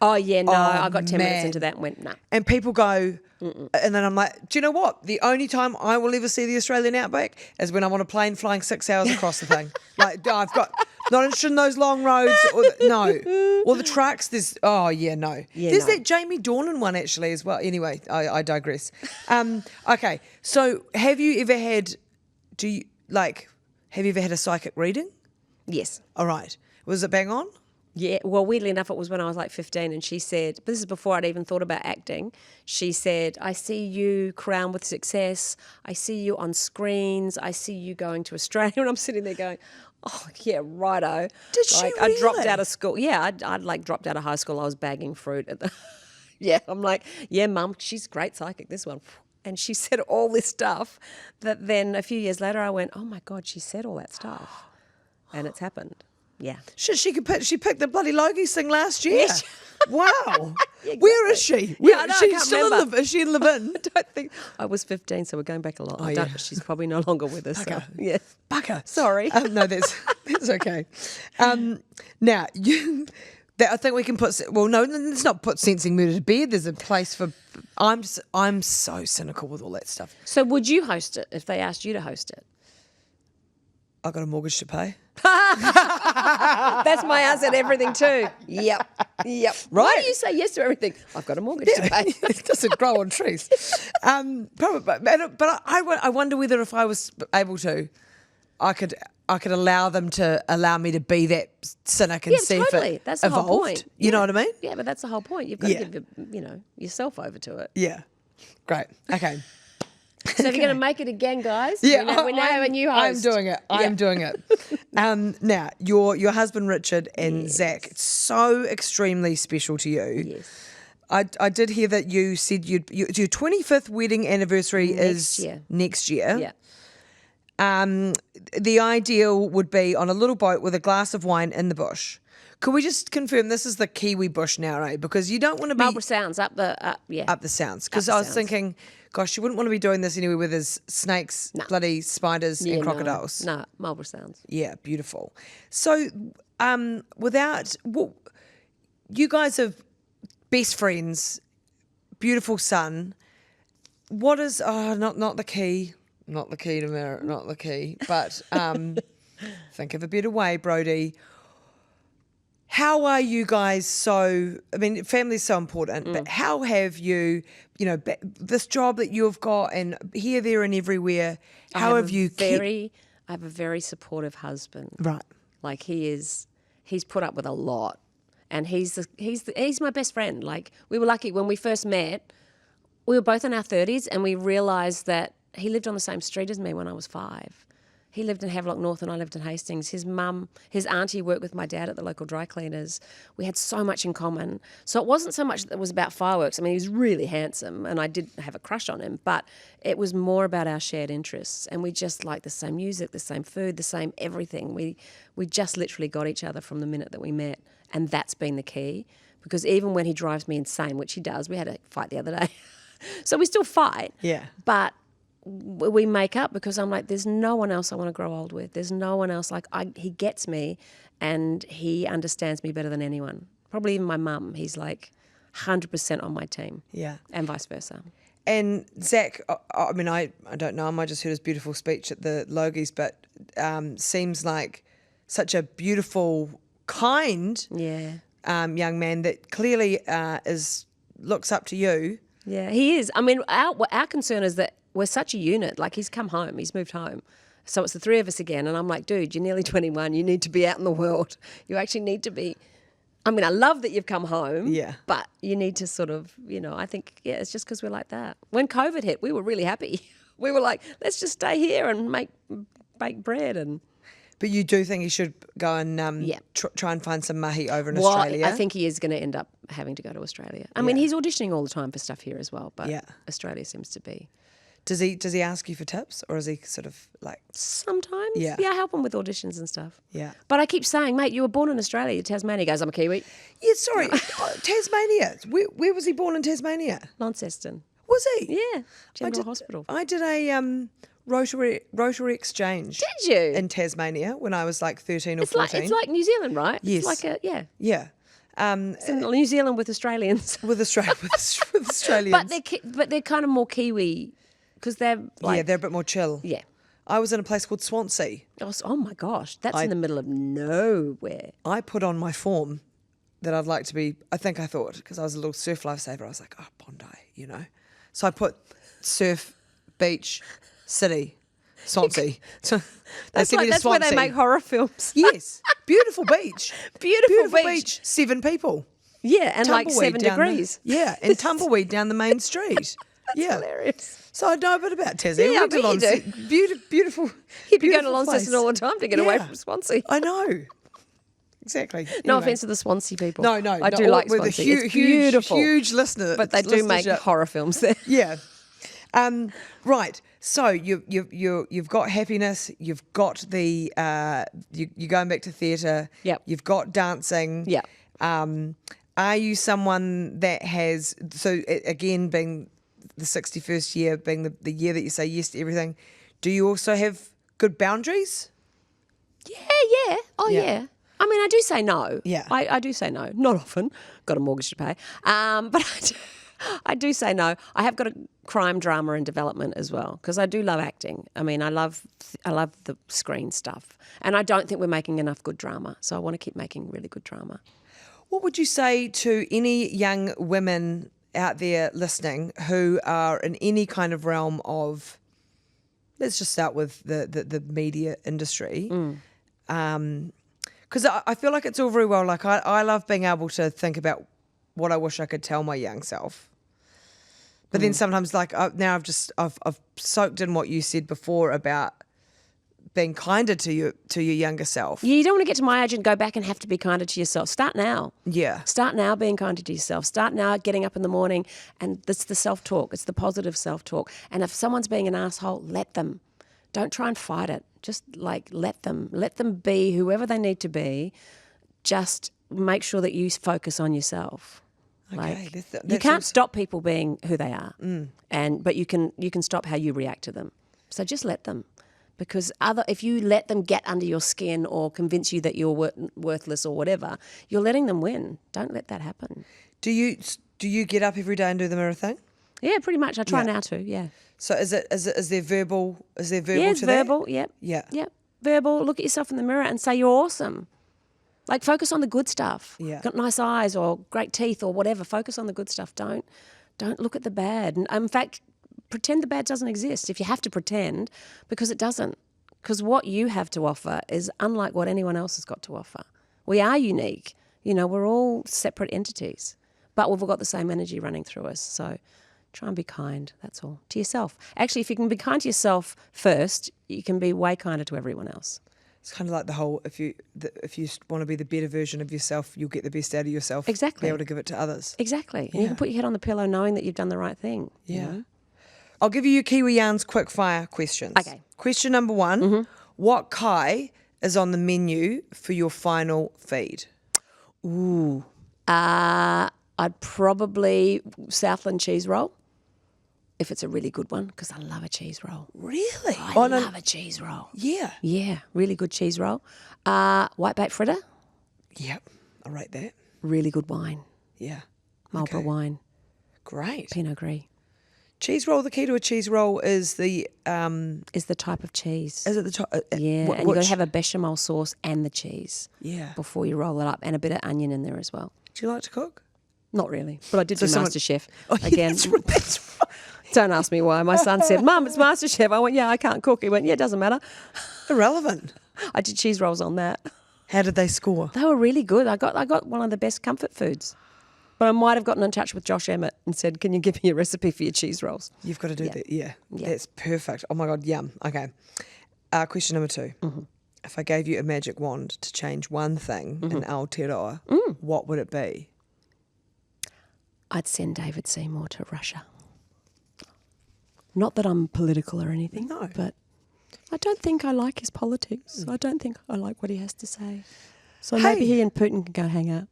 Oh, yeah, no, I got 10 minutes
man.
into that and went, nah.
And people go, and then I'm like, do you know what? The only time I will ever see the Australian outback is when I'm on a plane flying 6 hours across the thing. Like, I've got, not interested in those long roads. Or the trucks. There's, no.
Yeah,
There's
no.
that Jamie Dornan one actually as well. Anyway, I digress. Okay, so have you ever had a psychic reading?
Yes.
All right. Was it bang on?
Yeah, well, weirdly enough, it was when I was like 15, and she said, but this is before I'd even thought about acting. She said, I see you crowned with success. I see you on screens. I see you going to Australia. And I'm sitting there going, oh, yeah, righto.
Did she
like, I dropped
really?
out of school. Yeah, I'd like dropped out of high school. I was bagging fruit at the... Yeah, I'm like, yeah, Mum, she's a great psychic, this one. And she said all this stuff that then a few years later I went, oh, my God, she said all that stuff. And it's happened. Yeah.
Shit, she picked the bloody Logies thing last year.
Yeah.
Wow.
Exactly.
Where is she?
Yeah, I know, I
she's
can't
still
remember.
is she in Levin?
I don't think I was 15, so we're going back a lot. I don't.
yeah.
She's probably no longer with us. So,
Bugger.
yeah.
Bugger.
Sorry.
No, that's okay. Now, I think we can put. Well, no, let's not put sensing murder to bed. There's a place for. I'm so cynical with all that stuff.
So would you host it if they asked you to host it?
I got a mortgage to pay.
That's my answer to everything too. Yep. Right. Why do you say yes to everything? I've got a mortgage to pay.
It doesn't grow on trees. Probably, but I wonder whether if I was able to, I could allow them to allow me to be that cynic and
Yeah,
see
totally.
if it
That's the
evolved.
whole point.
You know what I mean?
Yeah, but that's the whole point. You've got
Yeah.
to give yourself over to it.
Yeah. Great. Okay.
So if you're going to make it again, guys,
Yeah,
we know a new host.
I'm doing it. I'm doing it. Now, your husband Richard and Zach, it's so extremely special to you.
Yes.
I did hear that you said your 25th wedding anniversary is next year.
Yeah.
The ideal would be on a little boat with a glass of wine in the bush. Could we just confirm this is the Kiwi bush now, right? Because you don't want to be
Marlborough Sounds up the
sounds. Because
the
I was
sounds.
thinking, gosh, you wouldn't want to be doing this anywhere where there's snakes, bloody spiders, and crocodiles.
No, Marlborough Sounds.
Yeah, beautiful. So, you guys are best friends, beautiful son. What is not the key to marriage, not the key, but think of a better way, Brodie. How are you guys family's so important, but how have you, this job that you've got and here, there and everywhere, how have you
I have a very supportive husband.
Right.
Like he's put up with a lot. And he's my best friend. Like we were lucky when we first met, we were both in our 30s and we realised that he lived on the same street as me when I was 5. He lived in Havelock North and I lived in Hastings. His auntie worked with my dad at the local dry cleaners. We had so much in common. So it wasn't so much that it was about fireworks. I mean, he was really handsome and I did have a crush on him, but it was more about our shared interests. And we just liked the same music, the same food, the same everything. We just literally got each other from the minute that we met. And that's been the key. Because even when he drives me insane, which he does, we had a fight the other day. So we still fight.
Yeah.
But we make up because I'm like, there's no one else I want to grow old with. There's no one else. He gets me and he understands me better than anyone. Probably even my mum. He's like 100% on my team.
Yeah.
And vice versa.
And Zach, I don't know him. I just heard his beautiful speech at the Logies, but seems like such a beautiful, kind young man that clearly looks up to you.
Yeah, he is. I mean, our concern is that we're such a unit. Like, he's come home. He's moved home. So it's the three of us again. And I'm like, dude, you're nearly 21. You need to be out in the world. You actually need to be... I mean, I love that you've come home.
Yeah.
But you need to sort of, I think, it's just because we're like that. When COVID hit, we were really happy. We were like, let's just stay here and bake bread and...
But you do think he should go and try and find some mahi over in
Well,
Australia?
I think he is going to end up having to go to Australia. I mean, he's auditioning all the time for stuff here as well, but Australia seems to be...
Does he ask you for tips, or is he sort of like...
Sometimes.
Yeah.
Yeah, I help him with auditions and stuff.
Yeah.
But I keep saying, mate, you were born in Australia, Tasmania. He goes, I'm a Kiwi.
Yeah, sorry. Tasmania. Where was he born in Tasmania?
Launceston.
Was he?
Yeah. General Hospital.
I did a Rotary exchange.
Did you?
In Tasmania when I was like 13 or 14.
It's like New Zealand, right?
Yes.
It's like
Yeah.
It's in New Zealand with Australians.
With Australians.
But they're kind of more Kiwi because they're like...
they're a bit more chill.
Yeah.
I was in a place called Swansea.
Oh my gosh, that's in the middle of nowhere.
I put on my form that I'd like to be, I thought, because I was a little surf lifesaver, I was like, Bondi, So I put surf, beach, city, Swansea. So
That's where they make horror films.
Yes. Beautiful beach.
Beautiful beach.
7 people.
Yeah, and like
Tumbleweed
7
down the-
degrees.
and tumbleweed down the main street.
That's hilarious.
So I know a bit about Tassie.
Yeah, I
Went to
bet you
Launceston. Beautiful.
You'd be going to
beautiful
Launceston
place.
all the time to get away from Swansea.
I know. Exactly.
No
Anyway.
offence to the Swansea people.
No,
I do like
we're the
Swansea. It's beautiful.
huge listener.
But they do make
listenership.
horror films there.
Yeah. Right. So you've got happiness. You've got the you're going back to theatre.
Yep.
You've got dancing.
Yep.
Are you someone that has again being the 61st year, being the year that you say yes to everything? Do you also have good boundaries?
Yeah. Oh,
Yeah.
yeah. I mean, I do say no.
Yeah.
I do say no. Not often. Got a mortgage to pay. But I do say no. I have got a crime drama and development as well because I do love acting. I mean, I love the screen stuff. And I don't think we're making enough good drama. So I want to keep making really good drama.
What would you say to any young women out there listening who are in any kind of realm of, let's just start with the media industry, because I feel like it's all very well, like I love being able to think about what I wish I could tell my young self. But then sometimes now I've soaked in what you said before about being kinder to your younger self.
You don't want to get to my age and go back and have to be kinder to yourself. Start now.
Yeah.
Start now being kinder to yourself. Start now getting up in the morning, and it's the self-talk. It's the positive self-talk. And if someone's being an asshole, let them. Don't try and fight it. Just let them. Let them be whoever they need to be. Just make sure that you focus on yourself.
Okay,
You can't stop people being who they are, but you can stop how you react to them. So just let them. Because if you let them get under your skin or convince you that you're worthless or whatever, you're letting them win. Don't let that happen.
Do you get up every day and do the mirror thing?
Yeah, pretty much. I try now to. Yeah.
So is there verbal? Is there verbal
Yeah, it's
to
verbal.
that?
Yep.
Yeah.
Yep. Verbal. Look at yourself in the mirror and say you're awesome. Like focus on the good stuff.
Yeah.
Got nice eyes or great teeth or whatever. Focus on the good stuff. Don't look at the bad. And in fact, pretend the bad doesn't exist if you have to pretend, because it doesn't. Because what you have to offer is unlike what anyone else has got to offer. We are unique. We're all separate entities, but we've all got the same energy running through us. So try and be kind, that's all, to yourself. Actually, if you can be kind to yourself first, you can be way kinder to everyone else.
It's kind of like the whole, if you want to be the better version of yourself, you'll get the best out of yourself.
Exactly.
Be able to give it to others.
Exactly. And you can put your head on the pillow knowing that you've done the right thing.
Yeah. I'll give you your Kiwi Yarns quick fire questions.
Okay.
Question number 1, what kai is on the menu for your final feed?
Ooh. I'd probably Southland cheese roll, if it's a really good one, because I love a cheese roll.
Really?
I love a cheese roll.
Yeah.
Yeah, really good cheese roll. Whitebait fritter,
Yep. I'll rate that.
really good wine.
Yeah.
Marlborough wine,
Great.
Pinot Gris.
Cheese roll, the key to a cheese roll is the...
Is the type of cheese.
is it the top?
Yeah, and you've got to have a bechamel sauce and the cheese
Yeah.
before you roll it up, and a bit of onion in there as well.
Do you like to cook?
Not really, but I did do
someone-
MasterChef.
Oh, yeah,
Again,
that's right. That's right.
don't ask me why. My son said, "Mum, it's MasterChef." I went, "Yeah, I can't cook." He went, "Yeah, it doesn't matter."
Irrelevant.
I did cheese rolls on that.
How did they score?
They were really good. I got one of the best comfort foods. But I might have gotten in touch with Josh Emmett and said, "Can you give me a recipe for your cheese rolls?"
You've got to do that. Yeah.
Yeah.
That's perfect. Oh my God, yum. Okay. Question number 2. If I gave you a magic wand to change one thing in Aotearoa, what would it be?
I'd send David Seymour to Russia. Not that I'm political or anything,
No.
but I don't think I like his politics. I don't think I like what he has to say. So maybe he and Putin can go hang out.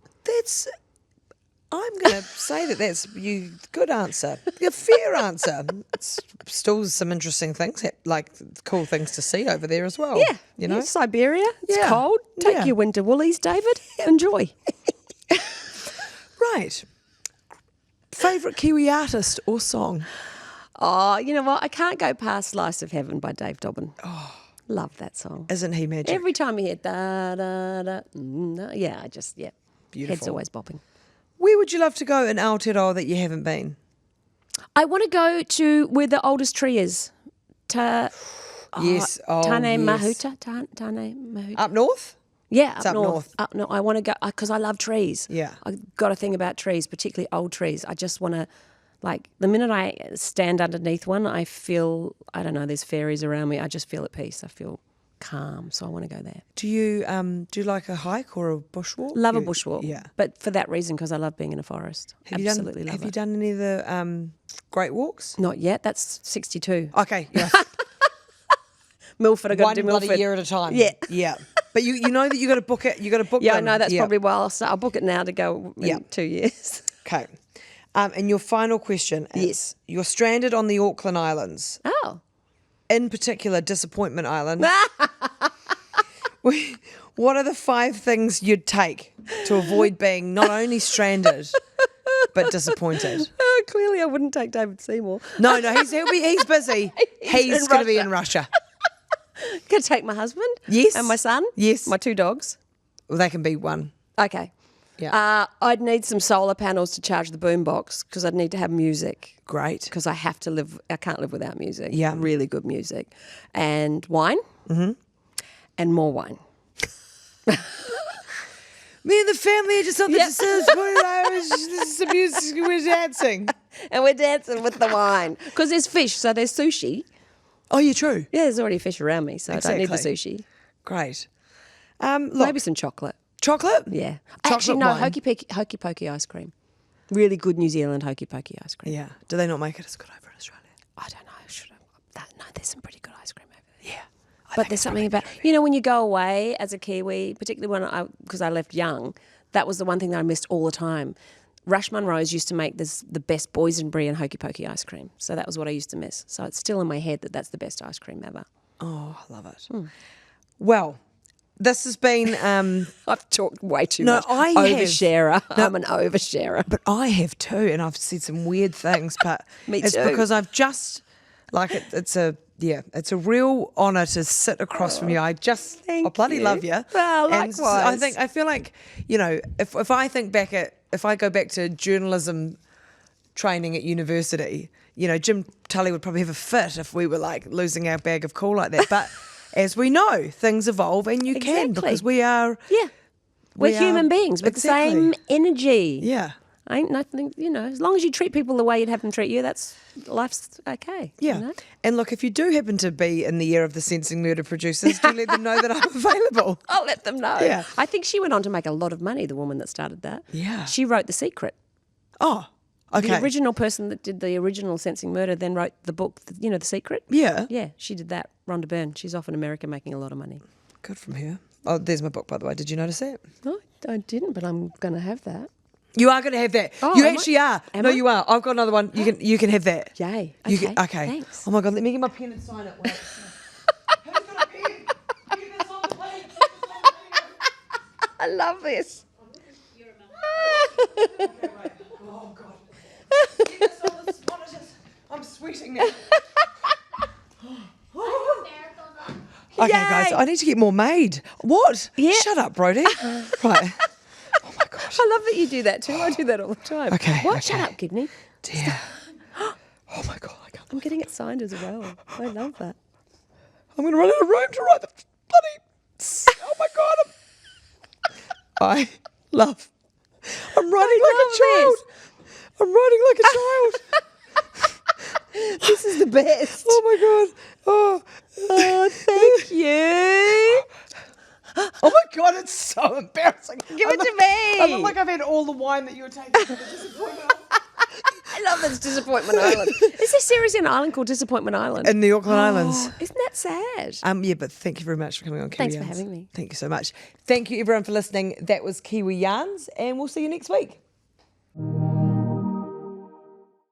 I'm going to say that's good answer. A fair answer. It's still some interesting things, like cool things to see over there as well.
Yeah,
You know?
yeah, Siberia. It's
Yeah.
cold. Take
Yeah.
your winter woolies, David. Enjoy.
Right. Favourite Kiwi artist or song?
Oh, you know what? I can't go past Slice of Heaven by Dave Dobbin. Oh, love that song.
Isn't he magic?
Every time you hear da da da, yeah,
Beautiful.
head's always bopping.
Where would you love to go in Aotearoa that you haven't been?
I want to go to where the oldest tree is.
Yes. Oh,
Tane
yes.
Mahuta. Tane Mahuta.
Up north?
Yeah,
It's up north.
Up north. I want to go because I love trees.
Yeah.
I've got a thing about trees, particularly old trees. I just want to, like, the minute I stand underneath one, I feel, I don't know, there's fairies around me. I just feel at peace. I feel calm. So I want to go there.
Do you like a hike or a bushwalk?
Love a bushwalk.
Yeah.
But for that reason, because I love being in a forest. Absolutely love it.
Have you done any of the great walks?
Not yet. That's 62.
Okay, yeah.
Milford, I got
One
to do
bloody
Milford.
year at a time.
Yeah.
Yeah. But you know that you got to book it. You got to book
Yeah, I
them.
know. That's
Yeah.
probably why I'll book it now to go in
Yeah.
2 years.
Okay. And your final question is,
Yes.
you're stranded on the Auckland Islands,
Oh.
in particular Disappointment Island. What are the 5 things you'd take to avoid being not only stranded, but disappointed?
Oh, clearly I wouldn't take David Seymour.
No, he's busy. He's
in
going to be in Russia.
Could take my husband.
Yes.
And my son.
Yes.
My 2 dogs.
Well, they can be one.
Okay.
Yeah.
I'd need some solar panels to charge the boombox because I'd need to have music.
Great.
Because I have to live. I can't live without music.
Yeah.
Really good music, and wine. Mm-hmm. And more wine.
Me and the family are just on the this is the music, we're dancing.
And we're dancing with the wine because there's fish, so there's sushi.
Oh, you're true.
Yeah, there's already fish around me, so I don't need the
Exactly.
sushi.
Great. Look,
Maybe some chocolate.
chocolate?
Yeah.
Chocolate
Actually, no,
wine.
hokey pokey ice cream. Really good New Zealand hokey pokey ice cream.
Yeah. Do they not make it as good over in Australia?
I don't know. No, there's some pretty good ice cream over there.
Yeah.
But there's something about, when you go away as a Kiwi, particularly because I left young, that was the one thing that I missed all the time. Rush Munro's used to make the best boysenberry and hokey pokey ice cream. So that was what I used to miss. So it's still in my head that that's the best ice cream ever.
Oh, I love it. Well, this has been...
I've talked way too
No,
much.
I have.
Oversharer.
No.
I'm an oversharer.
But I have too, and I've said some weird things, but
Me
it's
too.
because I've just... Like, it's a real honour to sit across from you. I bloody
you.
love you.
Well,
And
likewise.
I feel like, if I think back if I go back to journalism training at university, Jim Tully would probably have a fit if we were like losing our bag of cool like that. But as we know, things evolve, and you can,
Exactly.
because we are...
Yeah. We're human
are-
beings with
exactly.
the same energy.
Yeah.
Ain't nothing, as long as you treat people the way you'd have them treat you, life's okay.
Yeah.
You know?
And look, if you do happen to be in the year of the Sensing Murder producers, do let them know that I'm available.
I'll let them know.
Yeah.
I think she went on to make a lot of money, the woman that started that.
Yeah.
She wrote The Secret.
Oh, okay.
The original person that did the original Sensing Murder then wrote the book, The Secret.
Yeah.
Yeah, she did that. Rhonda Byrne. She's off in America making a lot of money.
Good from her. Oh, there's my book, by the way. Did you notice that?
No, I didn't, but I'm going to have that.
You are going to have that.
Oh,
You
am I?
actually are.
Am
No,
I?
you are. I've got another one. You can have that.
Yay.
You
Okay.
can, okay.
Thanks.
Oh my God, let me get my pen and sign it. Wait. Who's got a pen? Get this on the plate.
I love this.
Okay, wait. Oh God. Get this on the monitors. I'm sweating now. Okay, guys,
Yay.
I need to get more made. What?
Yeah.
Shut up, Brodie. Right. Oh my gosh.
I love that you do that too. I do that all the time.
Okay,
What?
okay.
Shut up, Gibney.
Dear. Oh my God, I can't.
I'm getting it signed as well. I love that.
I'm going to run out of room to write the bloody... Oh my God. I love... I'm writing like a
love
child.
this.
I'm writing like a child.
This is the best.
Oh my God. Oh.
Oh, thank you.
Oh my God, it's so embarrassing.
Give it to me.
I look like I've had all the wine that you were taking for the disappointment.
I love this Disappointment Island. Is there seriously an island called Disappointment Island?
In the Auckland Islands.
Isn't that sad?
Yeah, but thank you very much for coming on Kiwi
Thanks for
Yarns.
having me.
Thank you so much. Thank you everyone for listening. That was Kiwi Yarns, and we'll see you next week.